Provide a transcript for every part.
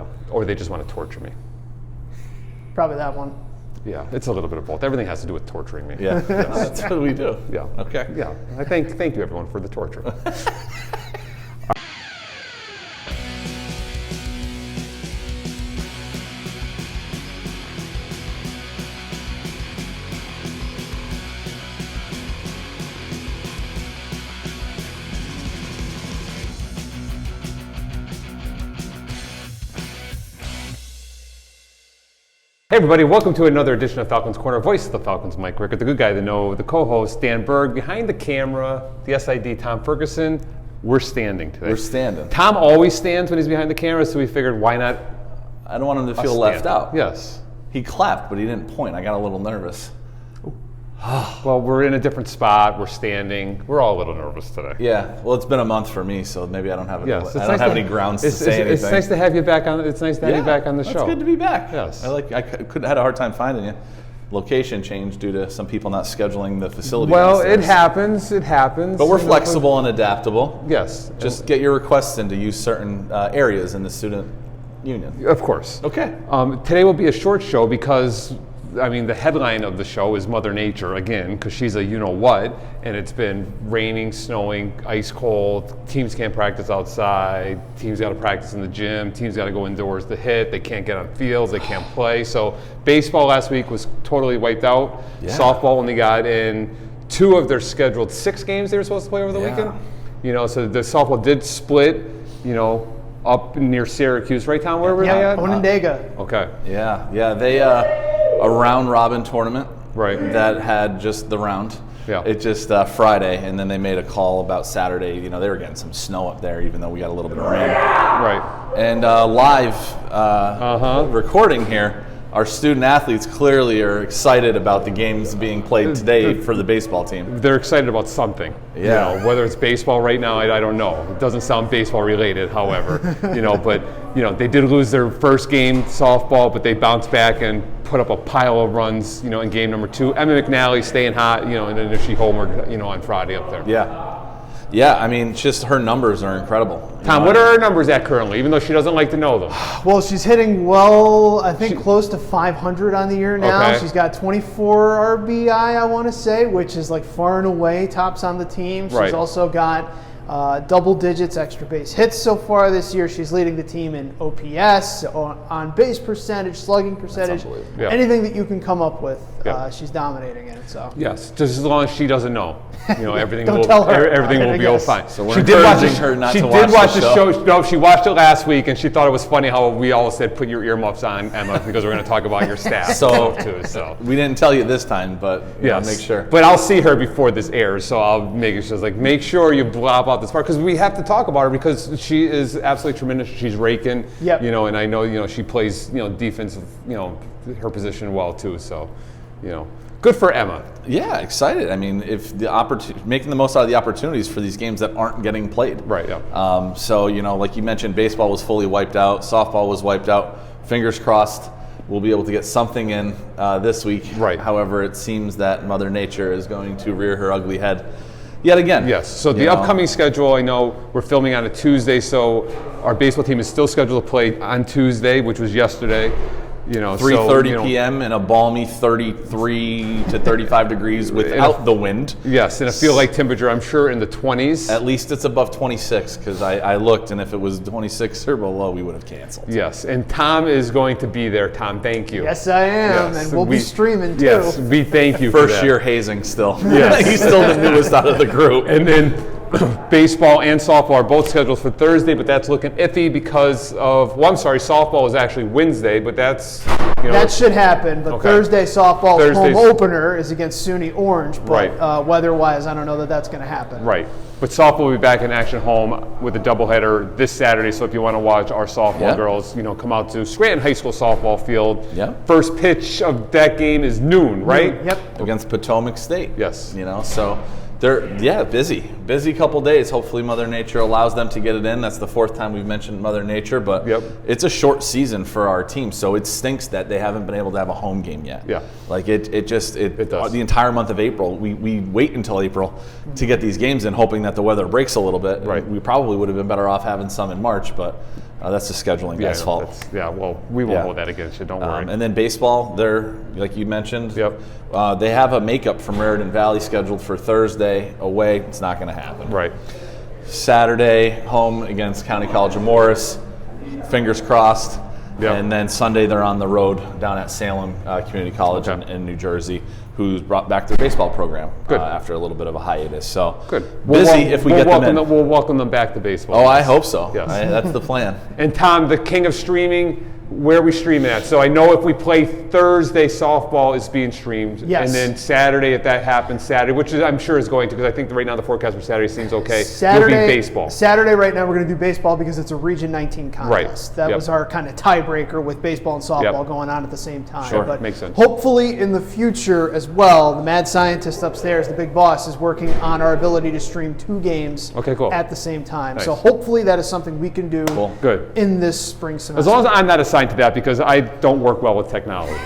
Yeah. Or they just want to torture me. Probably that one. Yeah, it's a little bit of both. Everything has to do with torturing me. Yeah, that's what we do. Yeah. Okay. Yeah. I thank you everyone for the torture. Hey everybody, welcome to another edition of Falcons Corner. Voice of the Falcons, Mike Rickert, the good guy to know, the co-host, Dan Berg, behind the camera, the SID, Tom Ferguson. We're standing today. We're standing. Tom always stands when he's behind the camera, so we figured why not? I don't want him to feel left out. Yes. He clapped, but he didn't point. I got a little nervous. Well, we're in a different spot. We're standing. We're all a little nervous today. Yeah. Well, it's been a month for me, so maybe I don't have any grounds to say anything. It's nice to have you back on. It's nice to have you back on the show. It's good to be back. Yes. I had a hard time finding you. Location change due to some people not scheduling the facility. Well, it happens. It happens. But we're flexible and adaptable. Yes. Just get your requests in to use certain areas in the student union. Of course. Okay. Today will be a short show because, I mean, the headline of the show is Mother Nature again, because she's a you-know-what, and it's been raining, snowing, ice cold, teams can't practice outside, teams got to practice in the gym, teams got to go indoors to hit, they can't get on fields, they can't play. So baseball last week was totally wiped out. Yeah. Softball only got in 2 of their scheduled 6 games they were supposed to play over the weekend. You know, so the softball did split, you know, up near Syracuse, right, Tom? Where were they at? Onondaga. Okay. Yeah. They a round robin tournament. Right. That had just the round. Yeah. It just Friday, and then they made a call about Saturday. You know, they were getting some snow up there, even though we got a little bit of rain. Right. And live recording here, our student athletes clearly are excited about the games being played today for the baseball team. They're excited about something. Yeah. You know, whether it's baseball right now, I don't know. It doesn't sound baseball related, however. You know, but you know, they did lose their first game softball, but they bounced back and put up a pile of runs, you know, in game number 2. Emma McNally staying hot, you know, and then she homered, you know, on Friday up there. Yeah, I mean, just her numbers are incredible. Tom, what are her numbers at currently, even though she doesn't like to know them? Well, she's hitting I think close to 500 on the year now. Okay. She's got 24 RBI, I want to say, which is like far and away tops on the team. She's also got double digits extra base hits so far this year. She's leading the team in OPS, on base percentage, slugging percentage, anything that you can come up with. She's dominating in it. So yes, just as long as she doesn't know, you know, everything Don't will tell her. everything will be all fine. So we're encouraging her not to watch the show. No, she watched it last week and she thought it was funny how we all said put your earmuffs on, Emma, because we're going to talk about your staff. So we didn't tell you this time, but make sure. But I'll see her before this airs, so I'll make sure you blop out this part, because we have to talk about her because she is absolutely tremendous. She's raking, you know, and I know, you know, she plays, you know, defensive, you know, her position well too. So, you know, good for Emma. Yeah, excited. I mean, if making the most out of the opportunities for these games that aren't getting played. Right. Yeah. So, you know, like you mentioned, baseball was fully wiped out. Softball was wiped out. Fingers crossed we'll be able to get something in this week. Right. However, it seems that Mother Nature is going to rear her ugly head yet again. Yes. So the upcoming schedule, I know we're filming on a Tuesday, so our baseball team is still scheduled to play on Tuesday, which was yesterday. You know, 3:30 p.m. in a balmy 33 to 35 degrees without the wind. Yes, and a feel like temperature, I'm sure, in the 20s. At least it's above 26, because I looked, and if it was 26 or below, we would have canceled. Yes, and Tom is going to be there. Tom, thank you. Yes, I am, and we'll be streaming too. Yes, we thank you First for that. year hazing still. Yes. He's still the newest out of the group. And then baseball and softball are both scheduled for Thursday, but that's looking iffy because of, softball is actually Wednesday, but that's, you know. That should happen, but Thursday softball's home opener is against SUNY Orange, but weather-wise, I don't know that that's going to happen. Right. But softball will be back in action home with a doubleheader this Saturday, so if you want to watch our softball girls, you know, come out to Scranton High School softball field. First pitch of that game is noon, right? Yep. Against Potomac State. Yes. You know, so they're busy couple days. Hopefully Mother Nature allows them to get it in. That's the 4th time we've mentioned Mother Nature, but it's a short season for our team, so it stinks that they haven't been able to have a home game yet. Like it does. The entire month of April, we wait until April to get these games in, hoping that the weather breaks a little bit. We probably would have been better off having some in March, but That's the scheduling guy's fault. Well, we won't hold that against you. Don't worry. And then baseball, they're, like you mentioned, they have a makeup from Raritan Valley scheduled for Thursday away. It's not going to happen. Right. Saturday, home against County College of Morris. Fingers crossed. Yep. And then Sunday, they're on the road down at Salem Community College in New Jersey, who's brought back their baseball program after a little bit of a hiatus. So busy if we get them in. We'll welcome them back to baseball. Oh, I hope so. Yes. That's the plan. And Tom, the king of streaming, where are we streaming at? So I know if we play Thursday, softball is being streamed. Yes. And then Saturday, if that happens, Saturday, which I'm sure is going to, because I think right now the forecast for Saturday seems okay. Saturday, will be baseball. Saturday right now we're going to do baseball because it's a Region 19 contest. Right. That was our kind of tiebreaker with baseball and softball going on at the same time. Sure, but makes sense. Hopefully in the future as well, the mad scientist upstairs, the big boss, is working on our ability to stream 2 games at the same time. Nice. So hopefully that is something we can do in this spring semester. As long as I'm not assigned to that, because I don't work well with technology.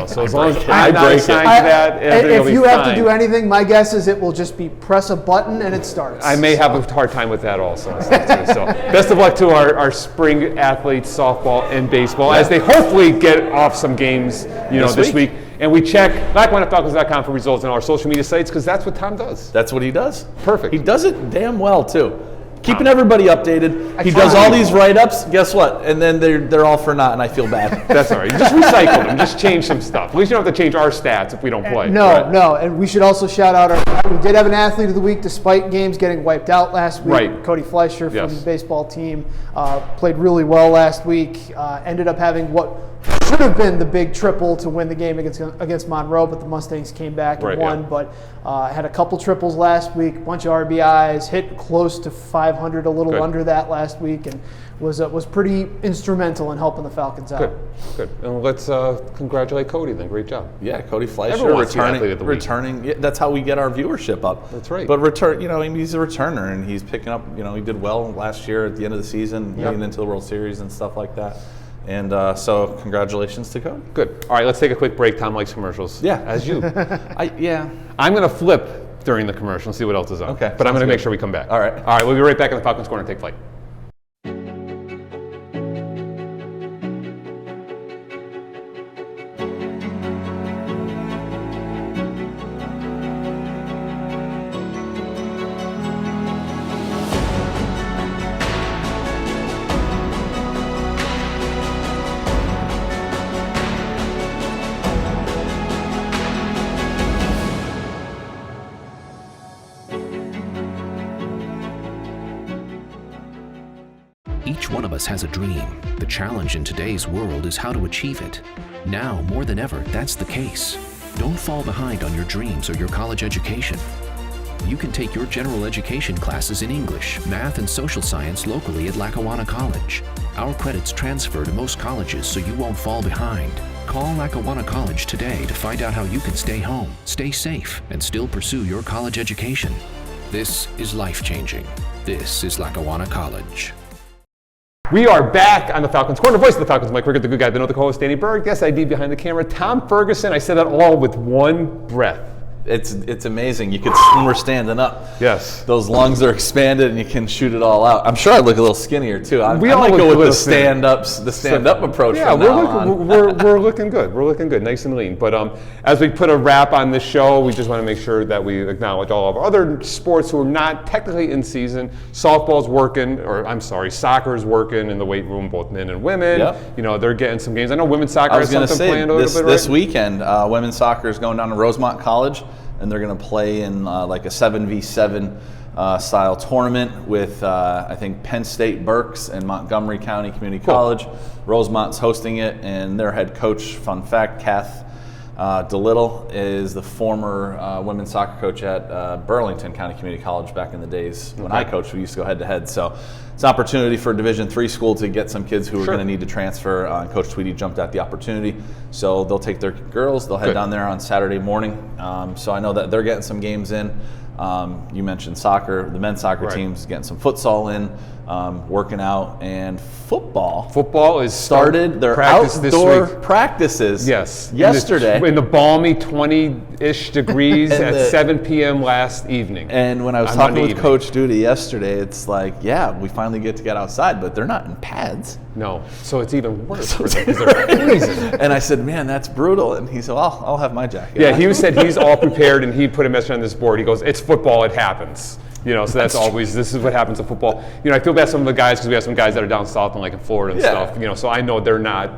So as long as I'm not assigned to that, everything will be fine. If you have to do anything, my guess is it will just be press a button and it starts. I may have a hard time with that also. So best of luck to our spring athletes, softball and baseball, as they hopefully get off some games this week. And we check LackawannaFalcons.com for results on our social media sites, because that's what Tom does. That's what he does. Perfect. He does it damn well, too. Keeping everybody updated. He does all these write-ups. Guess what? And then they're all for naught, and I feel bad. That's all right. You just recycle them. Just change some stuff. At least you don't have to change our stats if we don't play. No. And we should also shout out we did have an athlete of the week despite games getting wiped out last week. Right. Cody Fleischer from the baseball team played really well last week. Ended up having what should have been the big triple to win the game against Monroe, but the Mustangs came back and won. But had a couple triples last week, a bunch of RBIs, hit close to 500, a little under that last week, and was pretty instrumental in helping the Falcons out. Good. And let's congratulate Cody then. Great job. Yeah, Cody Fleischer returning. Yeah, that's how we get our viewership up. That's right. But he's a returner, and he's picking up. He did well last year at the end of the season, getting into the World Series and stuff like that. And so congratulations to Cody. Good. All right, let's take a quick break. Tom likes commercials. Yeah. As you. I'm going to flip during the commercial and see what else is on. Okay. But I'm going to make sure we come back. All right. All right, we'll be right back in the Falcons Corner. Take flight. Each one of us has a dream. The challenge in today's world is how to achieve it. Now, more than ever, that's the case. Don't fall behind on your dreams or your college education. You can take your general education classes in English, math, and social science locally at Lackawanna College. Our credits transfer to most colleges, so you won't fall behind. Call Lackawanna College today to find out how you can stay home, stay safe, and still pursue your college education. This is life-changing. This is Lackawanna College. We are back on the Falcons Corner. Voice of the Falcons, Mike Rickert, the good guy, the co-host, Danny Berg, the SID behind the camera, Tom Ferguson. I said that all with one breath. It's amazing. You could when we're standing up. Yes. Those lungs are expanded and you can shoot it all out. I'm sure I look a little skinnier too. I might go with the stand up approach. Yeah, we're looking good. We're looking good, nice and lean. But as we put a wrap on this show, we just want to make sure that we acknowledge all of our other sports who are not technically in season. Softball's working, soccer's working in the weight room, both men and women. Yep. They're getting some games. I know women's soccer has something planned a little bit, right? This weekend, women's soccer is going down to Rosemont College. And they're going to play in like a 7v7 style tournament with, I think, Penn State Berks and Montgomery County Community College. Rosemont's hosting it, and their head coach, fun fact, Kath DeLittle, is the former women's soccer coach at Burlington County Community College back in the days when I coached. We used to go head-to-head. So it's an opportunity for a Division III school to get some kids who are going to need to transfer. And Coach Tweedy jumped at the opportunity. So they'll take their girls. They'll head down there on Saturday morning. So I know that they're getting some games in. You mentioned soccer. The men's soccer team's getting some futsal in. working out, and football. Football is started their practice outdoor this week. Practices. Yes, yesterday in the balmy 20-ish degrees at 7 p.m. last evening. And when I was talking with Coach Duty yesterday, it's like, yeah, we finally get to get outside, but they're not in pads. No, so it's even worse for them because they're freezing. And I said, man, that's brutal. And he said, well, I'll have my jacket. Yeah, he said he's all prepared, and he put a message on this board. He goes, it's football, it happens. So that's always, this is what happens in football. I feel bad some of the guys because we have some guys that are down south and like in Florida and stuff. So I know they're not,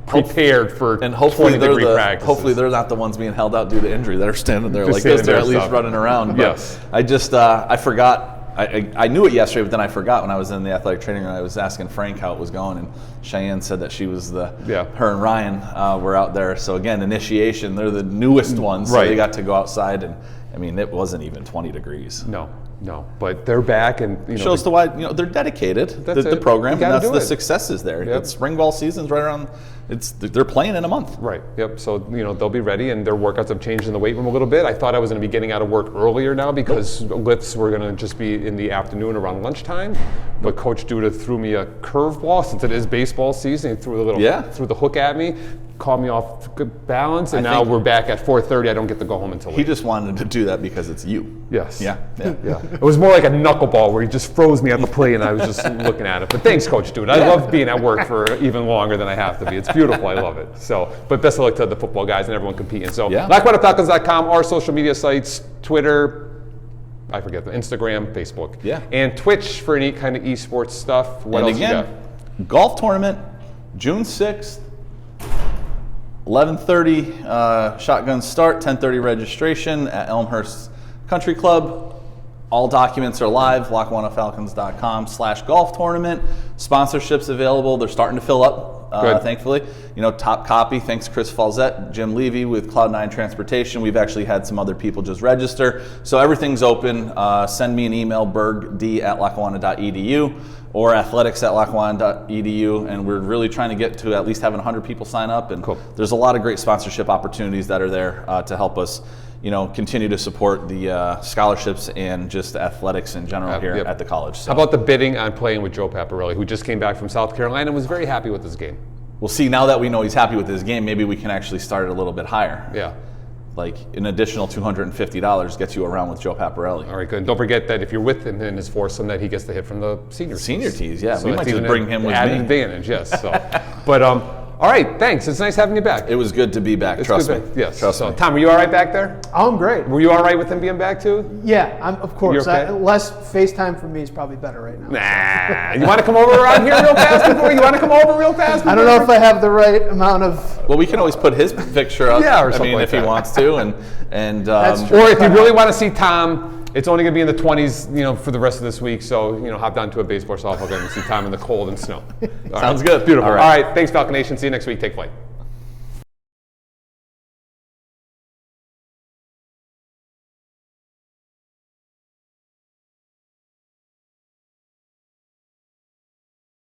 prepared for and hopefully 20-degree practices. Hopefully they're not the ones being held out due to injury. They're standing there like this. They're at least running around. But yes. I just, I forgot. I knew it yesterday, but then I forgot when I was in the athletic training room. I was asking Frank how it was going, and Cheyenne said that she was her and Ryan were out there. So again, initiation, they're the newest ones, so they got to go outside, and I mean, it wasn't even 20 degrees. No, but they're back, and shows the why they're dedicated. The program, and that's the successes there. Yep. It's spring ball season's right around. They're playing in a month. Right. Yep. So they'll be ready, and their workouts have changed in the weight room a little bit. I thought I was going to be getting out of work earlier now because lifts were going to just be in the afternoon around lunchtime. But Coach Duda threw me a curveball since it is baseball season. He threw threw the hook at me, caught me off good balance, and now we're back at 4:30. I don't get to go home until late. He just wanted to do that because it's you. Yes. Yeah. It was more like a knuckleball where he just froze me at the plate, and I was just looking at it. But thanks, Coach Duda. I love being at work for even longer than I have to be. It's beautiful. I love it. So, but best of luck to the football guys and everyone competing. So, LackawannaFalcons.com, our social media sites, Twitter, I forget, Instagram, Facebook, and Twitch for any kind of esports stuff. What else you got? Golf tournament, June 6th, 11:30 shotgun start, 10:30 registration at Elmhurst Country Club. All documents are live, LackawannaFalcons.com/golf tournament. Sponsorships available. They're starting to fill up. Thankfully, top copy. Thanks, Chris Falzette, Jim Levy with Cloud9 Transportation. We've actually had some other people just register, so everything's open. Send me an email, bergd@lackawanna.edu or athletics@lackawanna.edu, and we're really trying to get to at least having 100 people sign up. And there's a lot of great sponsorship opportunities that are there to help us, continue to support the scholarships and just athletics in general here at the college. So. How about the bidding on playing with Joe Paparelli, who just came back from South Carolina and was very happy with his game? Well, see, now that we know he's happy with his game, maybe we can actually start it a little bit higher. Yeah. Like an additional $250 gets you around with Joe Paparelli. All right, good. And don't forget that if you're with him in his foursome, that he gets the hit from the senior tees. Yeah. So we might just bring him with me. Added advantage, yes. So, but all right, thanks. It's nice having you back. It was good to be back. Trust me. Yes. Trust me. Tom, were you all right back there? I'm great. Were you all right with him being back too? Yeah, of course. Okay? Less FaceTime for me is probably better right now. Nah. You want to come over around here real fast before? You want to come over real fast? I don't know if I have the right amount of. Well, we can always put his picture up. Yeah, or something if he wants to, and That's true. or if you really want to see Tom. It's only going to be in the 20s, for the rest of this week. So, hop down to a baseball softball game and see Tom in the cold and snow. Sounds good. Beautiful. All right. Thanks, Falcon Nation. See you next week. Take flight.